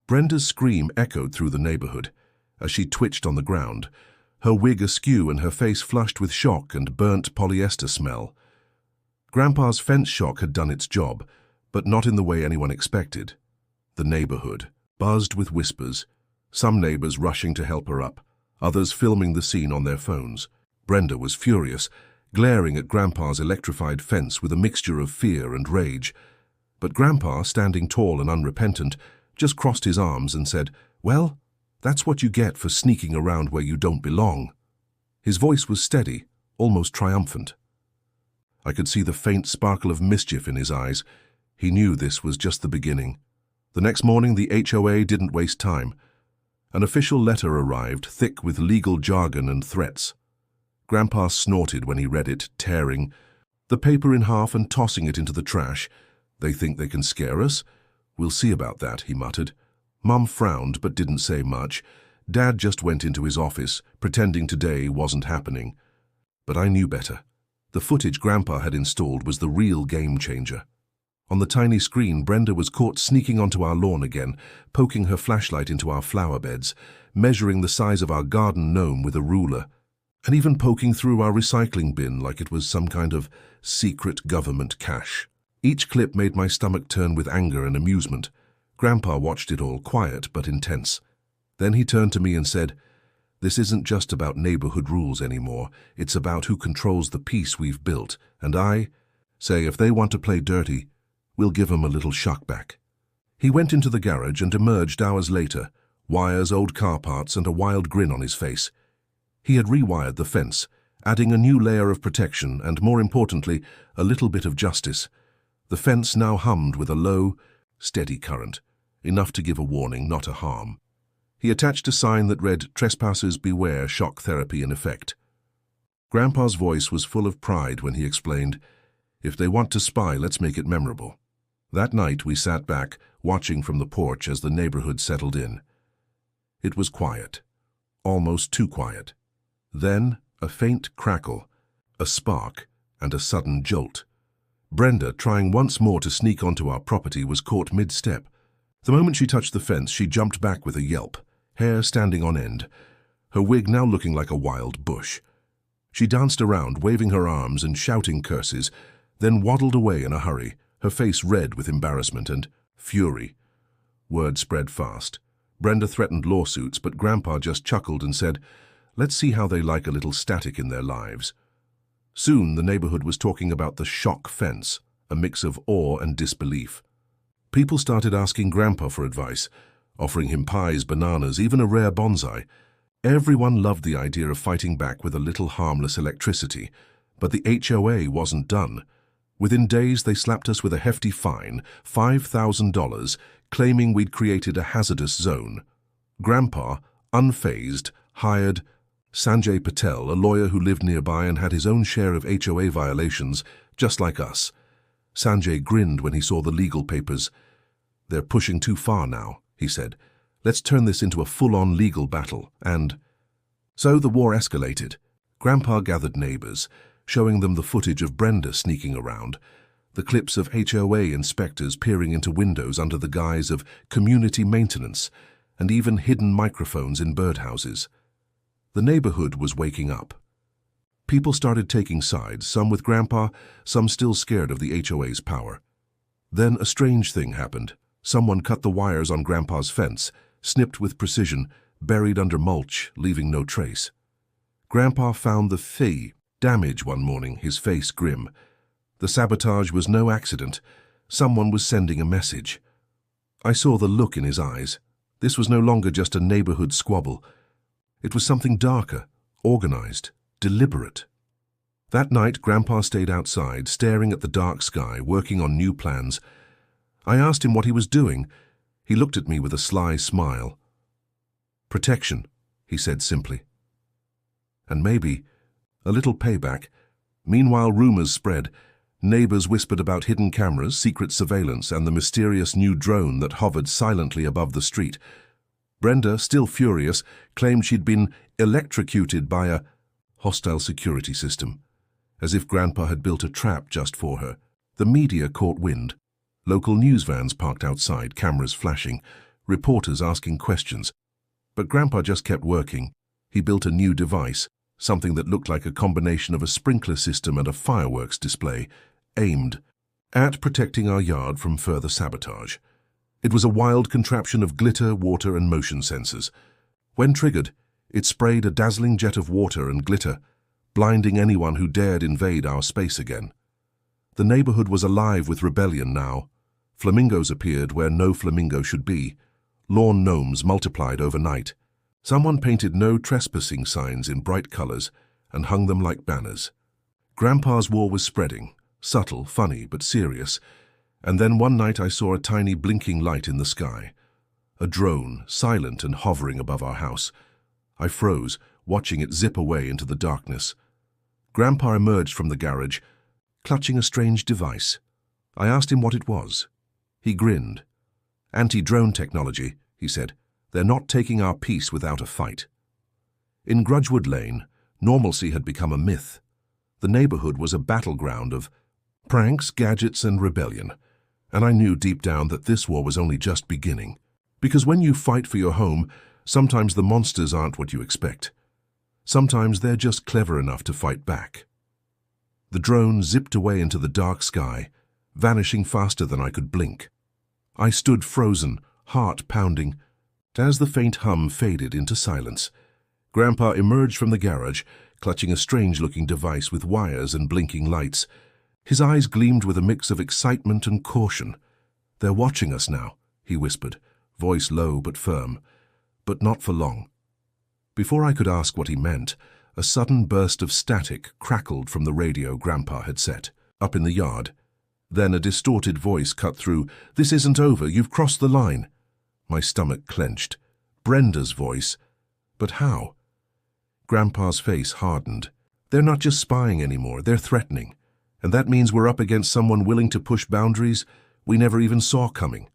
Brenda's scream echoed through the neighborhood as she twitched on the ground, her wig askew and her face flushed with shock and burnt polyester smell. Grandpa's fence shock had done its job, but not in the way anyone expected. The neighborhood buzzed with whispers, some neighbors rushing to help her up, others filming the scene on their phones. Brenda was furious, glaring at Grandpa's electrified fence with a mixture of fear and rage. But Grandpa, standing tall and unrepentant, just crossed his arms and said, "Well, that's what you get for sneaking around where you don't belong." His voice was steady, almost triumphant. I could see the faint sparkle of mischief in his eyes. He knew this was just the beginning. The next morning, the HOA didn't waste time. An official letter arrived, thick with legal jargon and threats. Grandpa snorted when he read it, tearing the paper in half and tossing it into the trash. "They think they can scare us? We'll see about that," he muttered. Mum frowned but didn't say much. Dad just went into his office, pretending today wasn't happening. But I knew better. The footage Grandpa had installed was the real game changer. On the tiny screen, Brenda was caught sneaking onto our lawn again, poking her flashlight into our flower beds, measuring the size of our garden gnome with a ruler, and even poking through our recycling bin like it was some kind of secret government cache. Each clip made my stomach turn with anger and amusement. Grandpa watched it all, quiet but intense. Then he turned to me and said, "This isn't just about neighborhood rules anymore. It's about who controls the peace we've built. And I say if they want to play dirty, we'll give 'em a little shock back." He went into the garage and emerged hours later, wires, old car parts, and a wild grin on his face. He had rewired the fence, adding a new layer of protection and, more importantly, a little bit of justice. The fence now hummed with a low, steady current, enough to give a warning, not a harm. He attached a sign that read, "Trespassers beware, shock therapy in effect." Grandpa's voice was full of pride when he explained, "If they want to spy, let's make it memorable." That night we sat back, watching from the porch as the neighborhood settled in. It was quiet, almost too quiet. Then a faint crackle, a spark, and a sudden jolt. Brenda, trying once more to sneak onto our property, was caught mid-step. The moment she touched the fence, she jumped back with a yelp, hair standing on end, her wig now looking like a wild bush. She danced around, waving her arms and shouting curses, then waddled away in a hurry, her face red with embarrassment and fury. Word spread fast. Brenda threatened lawsuits, but Grandpa just chuckled and said, "Let's see how they like a little static in their lives." Soon the neighborhood was talking about the shock fence, a mix of awe and disbelief. People started asking Grandpa for advice, offering him pies, bananas, even a rare bonsai. Everyone loved the idea of fighting back with a little harmless electricity, but the HOA wasn't done. Within days, they slapped us with a hefty fine, $5,000, claiming we'd created a hazardous zone. Grandpa, unfazed, hired Sanjay Patel, a lawyer who lived nearby and had his own share of HOA violations, just like us. Sanjay grinned when he saw the legal papers. "They're pushing too far now," he said. "Let's turn this into a full-on legal battle." And so the war escalated. Grandpa gathered neighbors, showing them the footage of Brenda sneaking around, the clips of HOA inspectors peering into windows under the guise of community maintenance, and even hidden microphones in birdhouses. The neighborhood was waking up. People started taking sides, some with Grandpa, some still scared of the HOA's power. Then a strange thing happened. Someone cut the wires on Grandpa's fence, snipped with precision, buried under mulch, leaving no trace. Grandpa found the damage one morning, his face grim. The sabotage was no accident. Someone was sending a message. I saw the look in his eyes. This was no longer just a neighborhood squabble. It was something darker, organized, deliberate. That night, Grandpa stayed outside, staring at the dark sky, working on new plans. I asked him what he was doing. He looked at me with a sly smile. "Protection," he said simply. "And maybe a little payback." Meanwhile, rumors spread. Neighbors whispered about hidden cameras, secret surveillance, and the mysterious new drone that hovered silently above the street. Brenda, still furious, claimed she'd been electrocuted by a hostile security system, as if Grandpa had built a trap just for her. The media caught wind. Local news vans parked outside, cameras flashing. reporters asking questions. But Grandpa just kept working. He built a new device, something that looked like a combination of a sprinkler system and a fireworks display, aimed at protecting our yard from further sabotage. It was a wild contraption of glitter, water, and motion sensors. When triggered, it sprayed a dazzling jet of water and glitter, blinding anyone who dared invade our space again. The neighborhood was alive with rebellion now. Flamingos appeared where no flamingo should be. Lawn gnomes multiplied overnight. Someone painted no trespassing signs in bright colors and hung them like banners. Grandpa's war was spreading, subtle, funny, but serious. And then one night I saw a tiny blinking light in the sky. A drone, silent and hovering above our house. I froze, watching it zip away into the darkness. Grandpa emerged from the garage, clutching a strange device. I asked him what it was. He grinned. "Anti-drone technology," he said. "They're not taking our peace without a fight." In Grudgewood Lane, normalcy had become a myth. The neighborhood was a battleground of pranks, gadgets, and rebellion. And I knew deep down that this war was only just beginning. Because when you fight for your home, sometimes the monsters aren't what you expect. Sometimes they're just clever enough to fight back. The drone zipped away into the dark sky, vanishing faster than I could blink. I stood frozen, heart pounding. As the faint hum faded into silence, Grandpa emerged from the garage, clutching a strange-looking device with wires and blinking lights. His eyes gleamed with a mix of excitement and caution. "They're watching us now," he whispered, voice low but firm. But not for long. Before I could ask what he meant, a sudden burst of static crackled from the radio Grandpa had set, up in the yard. Then a distorted voice cut through. "This isn't over. You've crossed the line." My stomach clenched. Brenda's voice. But how? Grandpa's face hardened. "They're not just spying anymore. They're threatening. And that means we're up against someone willing to push boundaries we never even saw coming."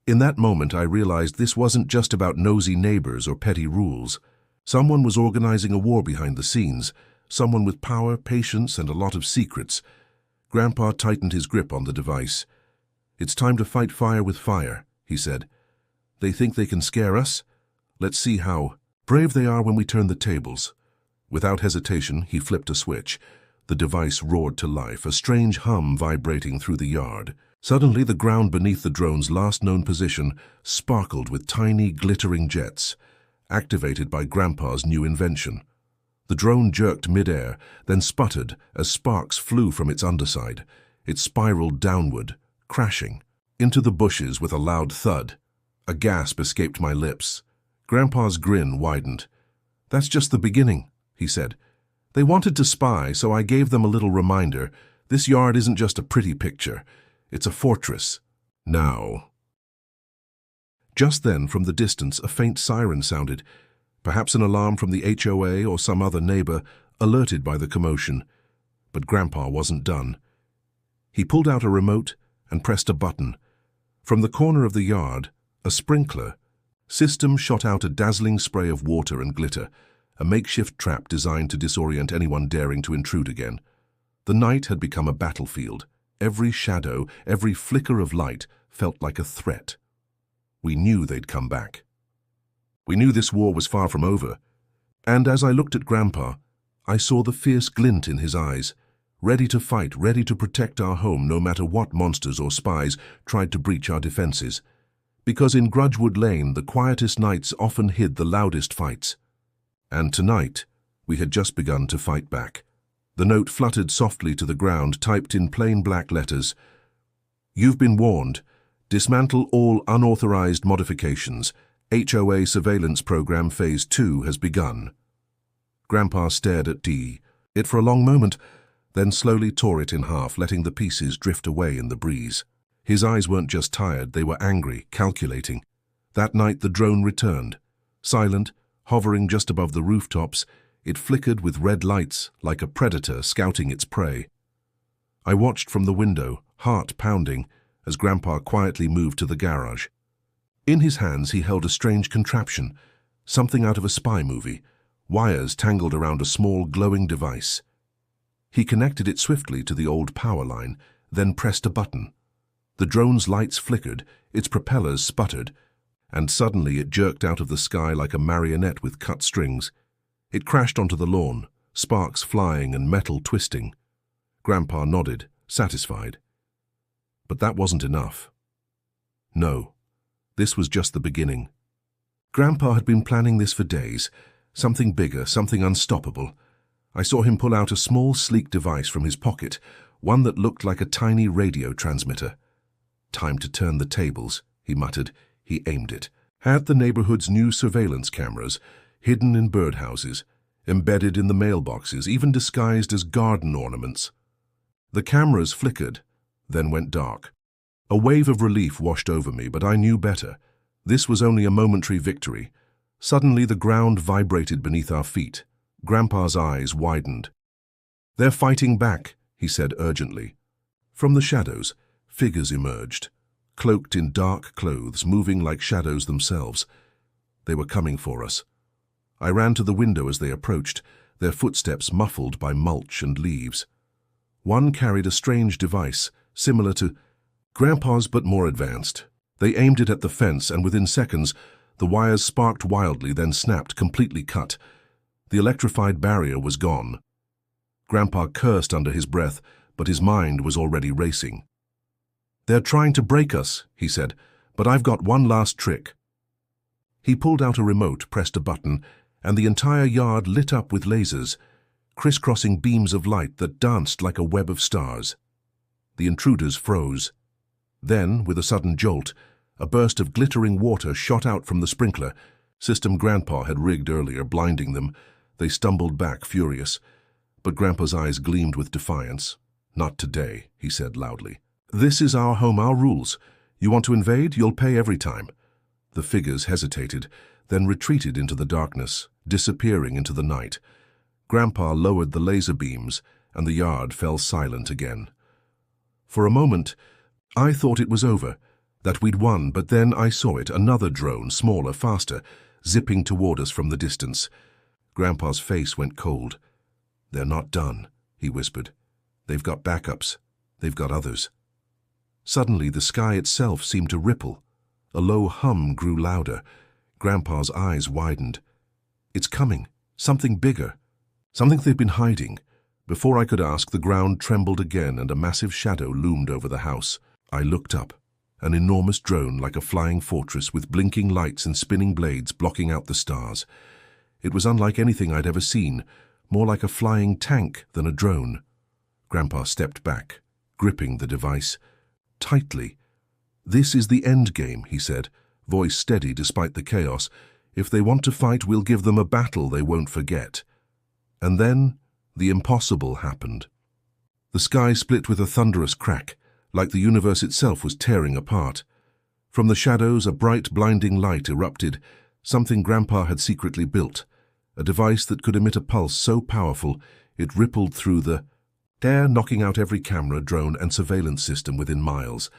In that moment, I realized this wasn't just about nosy neighbors or petty rules. Someone was organizing a war behind the scenes, someone with power, patience, and a lot of secrets. Grandpa tightened his grip on the device. "It's time to fight fire with fire," he said. "They think they can scare us? Let's see how brave they are when we turn the tables." Without hesitation, he flipped a switch. The device roared to life, a strange hum vibrating through the yard. Suddenly, the ground beneath the drone's last known position sparkled with tiny, glittering jets, activated by Grandpa's new invention. The drone jerked midair, then sputtered as sparks flew from its underside. It spiraled downward, crashing into the bushes with a loud thud. A gasp escaped my lips. Grandpa's grin widened. "That's just the beginning," he said. "They wanted to spy, so I gave them a little reminder. This yard isn't just a pretty picture. It's a fortress. Now." Just then, from the distance, a faint siren sounded, perhaps an alarm from the HOA or some other neighbor, alerted by the commotion. But Grandpa wasn't done. He pulled out a remote and pressed a button. From the corner of the yard, a sprinkler system shot out a dazzling spray of water and glitter, a makeshift trap designed to disorient anyone daring to intrude again. The night had become a battlefield. Every shadow, every flicker of light felt like a threat. We knew they'd come back. We knew this war was far from over. And as I looked at Grandpa, I saw the fierce glint in his eyes, ready to fight, ready to protect our home no matter what monsters or spies tried to breach our defenses. Because in Grudgewood Lane, the quietest nights often hid the loudest fights. And tonight, we had just begun to fight back. The note fluttered softly to the ground, typed in plain black letters. "You've been warned. Dismantle all unauthorized modifications. HOA surveillance program phase 2 has begun." Grandpa stared at it for a long moment, then slowly tore it in half, letting the pieces drift away in the breeze. His eyes weren't just tired, they were angry, calculating. That night the drone returned. Silent, hovering just above the rooftops, it flickered with red lights like a predator scouting its prey. I watched from the window, heart pounding, as Grandpa quietly moved to the garage. In his hands he held a strange contraption, something out of a spy movie, wires tangled around a small glowing device. He connected it swiftly to the old power line, then pressed a button. The drone's lights flickered, its propellers sputtered, and suddenly it jerked out of the sky like a marionette with cut strings. It crashed onto the lawn, sparks flying and metal twisting. Grandpa nodded, satisfied. But that wasn't enough. No, this was just the beginning. Grandpa had been planning this for days, something bigger, something unstoppable. I saw him pull out a small, sleek device from his pocket, one that looked like a tiny radio transmitter. "Time to turn the tables," he muttered. He aimed it at the neighborhood's new surveillance cameras, hidden in birdhouses, embedded in the mailboxes, even disguised as garden ornaments. The cameras flickered, then went dark. A wave of relief washed over me, but I knew better. This was only a momentary victory. Suddenly the ground vibrated beneath our feet. Grandpa's eyes widened. "They're fighting back," he said urgently. From the shadows, figures emerged, cloaked in dark clothes, moving like shadows themselves. They were coming for us. I ran to the window as they approached, their footsteps muffled by mulch and leaves. One carried a strange device, similar to Grandpa's but more advanced. They aimed it at the fence, and within seconds, the wires sparked wildly, then snapped, completely cut. The electrified barrier was gone. Grandpa cursed under his breath, but his mind was already racing. "They're trying to break us," he said, "but I've got one last trick." He pulled out a remote, pressed a button, and the entire yard lit up with lasers, crisscrossing beams of light that danced like a web of stars. The intruders froze. Then, with a sudden jolt, a burst of glittering water shot out from the sprinkler system Grandpa had rigged earlier, blinding them. They stumbled back, furious. But Grandpa's eyes gleamed with defiance. "Not today," he said loudly. "This is our home, our rules. You want to invade? You'll pay every time." The figures hesitated, then retreated into the darkness, disappearing into the night. Grandpa lowered the laser beams, and the yard fell silent again. For a moment, I thought it was over, that we'd won, but then I saw it, another drone, smaller, faster, zipping toward us from the distance. Grandpa's face went cold. "They're not done," he whispered. "They've got backups. They've got others." Suddenly, the sky itself seemed to ripple. A low hum grew louder. Grandpa's eyes widened. "It's coming. Something bigger. Something they've been hiding." Before I could ask, the ground trembled again and a massive shadow loomed over the house. I looked up. An enormous drone like a flying fortress with blinking lights and spinning blades blocking out the stars. It was unlike anything I'd ever seen, more like a flying tank than a drone. Grandpa stepped back, gripping the device tightly. "This is the end game," he said, voice steady despite the chaos. "If they want to fight, we'll give them a battle they won't forget." And then the impossible happened. The sky split with a thunderous crack, like the universe itself was tearing apart. From the shadows, a bright, blinding light erupted, something Grandpa had secretly built, a device that could emit a pulse so powerful it rippled through the air, knocking out every camera, drone, and surveillance system within miles.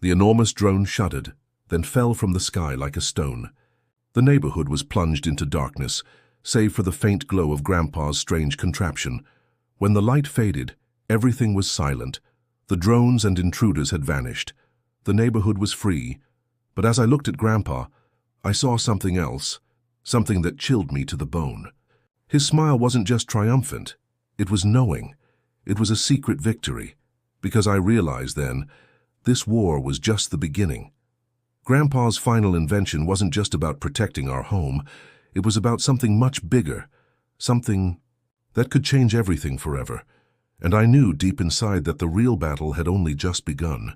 The enormous drone shuddered, then fell from the sky like a stone. The neighborhood was plunged into darkness, save for the faint glow of Grandpa's strange contraption. When the light faded, everything was silent. The drones and intruders had vanished. The neighborhood was free. But as I looked at Grandpa, I saw something else, something that chilled me to the bone. His smile wasn't just triumphant. It was knowing. It was a secret victory, because I realized then, this war was just the beginning. Grandpa's final invention wasn't just about protecting our home. It was about something much bigger, something that could change everything forever. And I knew deep inside that the real battle had only just begun.